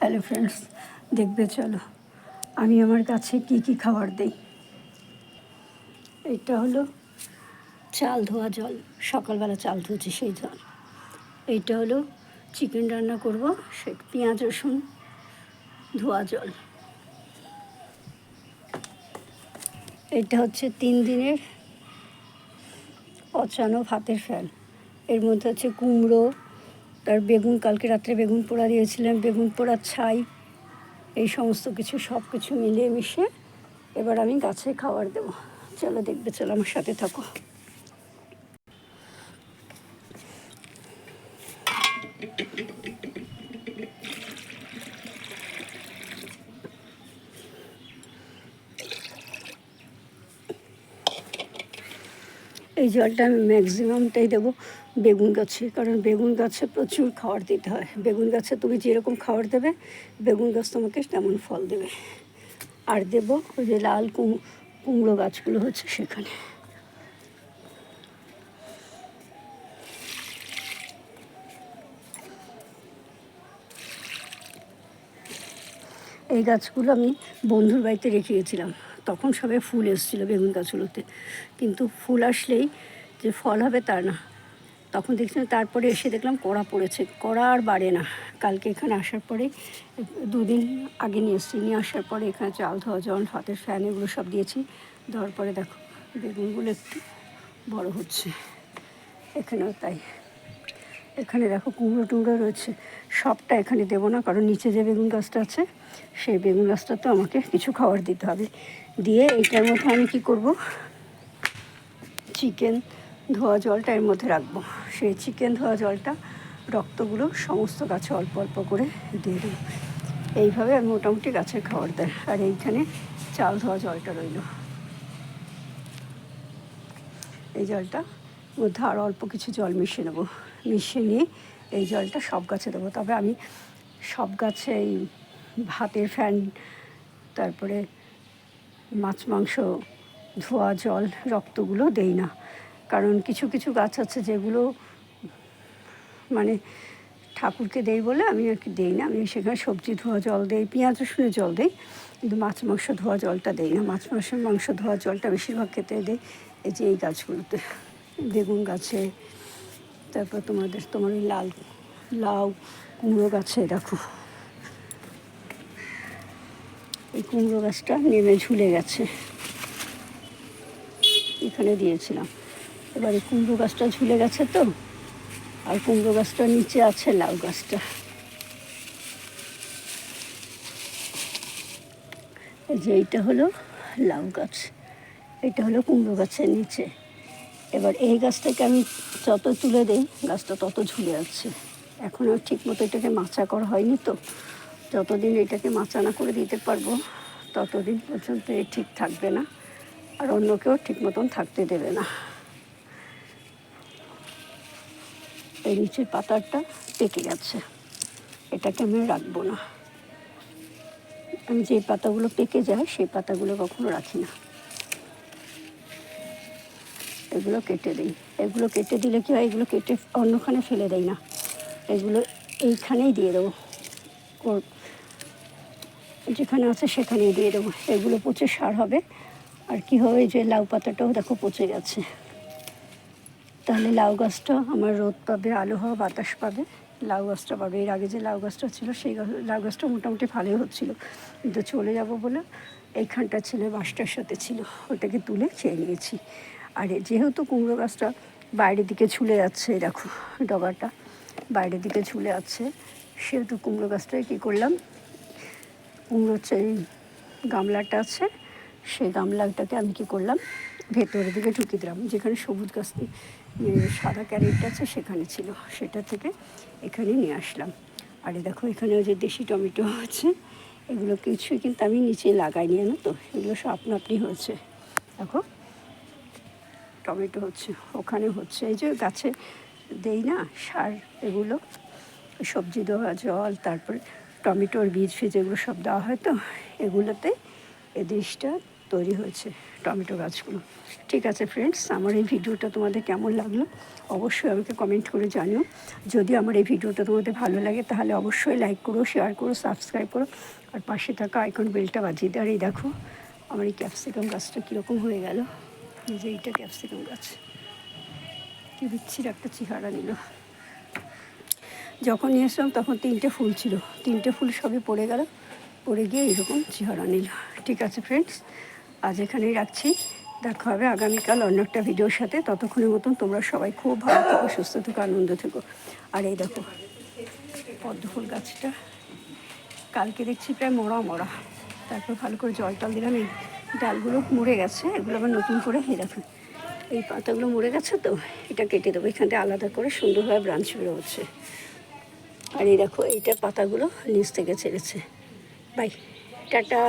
Hello friends, দেখবে চলো আমি আমার গাছে কি কি খাবার দেই। এটা হলো চাল ধোয়া জল, সকালবেলা চাল ধুয়েছি সেই জল। এইটা হলো চিকেন রান্না করব, সে পেঁয়াজ রসুন ধোয়া জল। এটা হচ্ছে 3 দিনের পচানো ভাতের ফ্যান। এর মধ্যে হচ্ছে কুমড়ো, তার বেগুন, কালকে রাত্রে বেগুন পোড়া দিয়েছিলাম, বেগুন পোড়া ছাই, এই সমস্ত কিছু সব কিছু মিলিয়ে মিশিয়ে এবার আমি গাছে খাবার দেবো। চলো দেখবে, চলো আমার সাথে থাকো। এই জলটা আমি ম্যাক্সিমামটাই দেবো বেগুন গাছে, কারণ বেগুন গাছে প্রচুর খাবার দিতে হয়। বেগুন গাছে তুমি যেরকম খাবার দেবে বেগুন গাছ তোমাকে তেমন ফল দেবে। আর দেবো ওই যে লাল কুমড়ো গাছগুলো হচ্ছে সেখানে। এই গাছগুলো আমি বন্ধুর বাড়িতে রেখে গেছিলাম, তখন সবে ফুল এসেছিলো বেগুন গাছগুলোতে, কিন্তু ফুল আসলেই যে ফল হবে তা না। তখন দেখছিলাম, তারপরে এসে দেখলাম কড়া পড়েছে, কড়া আর বাড়ে না। কালকে এখানে আসার পরে 2 দিন আগে নিয়ে এসেছি, নিয়ে আসার পরে এখানে চাল ধোয়া জল, হাতের ফ্যান, এগুলো সব দিয়েছি। দেওয়ার পরে দেখো বেগুনগুলো একটু বড় হচ্ছে, এখানেও তাই। এখানে দেখো কুমড়ো টুমড়ো রয়েছে, সবটা এখানে দেবো না, কারণ নিচে যে বেগুন গাছটা আছে সেই বেগুন গাছটা তো আমাকে কিছু খাবার দিতে হবে। দিয়ে এইটার মধ্যে আমি কী করব, চিকেন ধোয়া জলটা এর মধ্যে রাখবো। সেই চিকেন ধোয়া জলটা, রক্তগুলো সমস্ত গাছে অল্প অল্প করে দিয়ে দেবো। এইভাবে আমি মোটামুটি গাছের খাবার দেয়। আর এইখানে চাল ধোয়া জলটা রইল, এই জলটা মধ্যে আরও অল্প কিছু জল মিশিয়ে নেবো। মিশিয়ে নিয়ে এই জলটা সব গাছে দেবো। তবে আমি সব গাছে এই ভাতের ফ্যান, তারপরে মাছ মাংস ধোয়া জল, রক্তগুলো দেই না। কারণ কিছু কিছু গাছ আছে যেগুলো মানে ঠাকুরকে দেই বলে আমি আর কি দেই না। আমি সেখানে সবজি ধোয়া জল দেই, পেঁয়াজ রসুনের জল দেই, কিন্তু মাছ মাংস ধোয়া জলটা দেই না। মাছ মাংস ধোয়া জলটা বেশিরভাগ খেতে দেই এই যে এই গাছগুলোতে, বেগুন গাছে, তারপর তোমার ওই লাউ কুমড়ো গাছে। দেখো এই কুমড়ো গাছটা নেমে ঝুলে গেছে, এখানে দিয়েছিলাম। এবার এই কুমড়ো গাছটা ঝুলে গেছে তো, আর কুমড়ো গাছটার নিচে আছে লাউ গাছটা। এই যে এইটা হলো লাউ গাছ, এটা হলো কুমড়ো গাছের নিচে। এবার এই গাছটাকে আমি যত তুলে দিই গাছটা তত ঝুলে যাচ্ছে। এখনও ঠিক মতো এটাকে মাচা করা হয়নি, তো যতদিন এটাকে মাচা না করে দিতে পারবো ততদিন পর্যন্ত এ ঠিক থাকবে না, আর অন্য কেউ ঠিক মতন থাকতে দেবে না। এই নিচের পাতাটা পেকে গেছে, এটাকে আমি রাখবো না। আমি যে পাতাগুলো পেকে যায় সেই পাতাগুলো কখনো রাখি না, এগুলো কেটে দিই। এগুলো কেটে দিলে কি হয়, এগুলো কেটে অন্যখানে ফেলে দেয় না, এগুলো এইখানেই দিয়ে দেবো, যেখানে আছে সেখানেই দিয়ে দেবো। এগুলো পচে সার হবে। আর কি হবে, যে লাউ পাতাটাও দেখো পচে গেছে, তাহলে লাউ গাছটা আমার রোদ পাবে, আলো হওয়া বাতাস পাবে, লাউ গাছটা পাবে। এর আগে যে লাউ গাছটা ছিল সেই লাউ গাছটা মোটামুটি ভালোই হচ্ছিলো, কিন্তু চলে যাব বলে এইখানটা ছিল বাসটার সাথে ছিল, ওটাকে তুলে খেয়ে নিয়েছি। আর যেহেতু কুমড়ো গাছটা বাইরের দিকে ঝুলে যাচ্ছে, দেখো ডগাটা বাইরের দিকে ঝুলে যাচ্ছে, সেহেতু কুমড়ো গাছটায় কী করলাম, কুমড়োর এই গামলাটা আছে সেই গামলাটাকে আমি কী করলাম, ভেতরের দিকে ঢুকিয়ে দিলাম। যেখানে সবুজ গাছ সাদা ক্যারেটটা আছে সেখানে ছিল, সেটা থেকে এখানে নিয়ে আসলাম। আর দেখো এখানে যে দেশি টমেটো আছে, এগুলো কিছুই কিন্তু আমি নিচে লাগাইনি, জানো তো, এগুলো সব আপনা আপনি হয়েছে। দেখো টমেটো হচ্ছে, ওখানে হচ্ছে, এই যে গাছে দেই না সার, এগুলো সবজি দেওয়া জল, তারপরে টমেটোর বীজ এগুলো সব দেওয়া হয়, তো এগুলোতে এই দেশটা তৈরি হয়েছে। টমেটো গাছগুলো। ঠিক আছে ফ্রেন্ডস, আমার এই ভিডিওটা তোমাদের কেমন লাগলো অবশ্যই আমাকে কমেন্ট করে জানিও। যদি আমার এই ভিডিওটা তোমাদের ভালো লাগে তাহলে অবশ্যই লাইক করো, শেয়ার করো, সাবস্ক্রাইব করো, আর পাশে থাকা আইকন বেলটা বাজিয়ে দেয়। আর এই দেখো আমার এই ক্যাপসিকাম গাছটা কীরকম হয়ে গেল। এই যে এইটা ক্যাপসিকাম গাছ, কী বিচ্ছির একটা চেহারা নিল। যখন নিয়ে এসলাম তখন 3টে ফুল ছিল, 3টে ফুল সবই পড়ে গেল, পড়ে গিয়ে এরকম চেহারা নিল। ঠিক আছে ফ্রেন্ডস, আজ এখানেই রাখছি। দেখা হবে আগামীকাল অন্য একটা ভিডিওর সাথে। ততক্ষণের মতন তোমরা সবাই খুব ভালো থেকো, সুস্থ থেকো, আনন্দ থেকো। আর এই দেখো পদ্ম ফুল গাছটা কালকে দেখছি প্রায় মরা মরা, তারপর ভালো করে জল টল দিলাম। এই ডালগুলো মরে গেছে, এগুলো আবার নতুন করে দেখুন এই পাতাগুলো মরে গেছে, তো এটা কেটে দেবো। এখান থেকে আলাদা করে সুন্দরভাবে ব্রাঞ্চ বেরো হচ্ছে। আর এই দেখো এইটার পাতাগুলো নিচ থেকে ছেড়েছে। Bye, tata.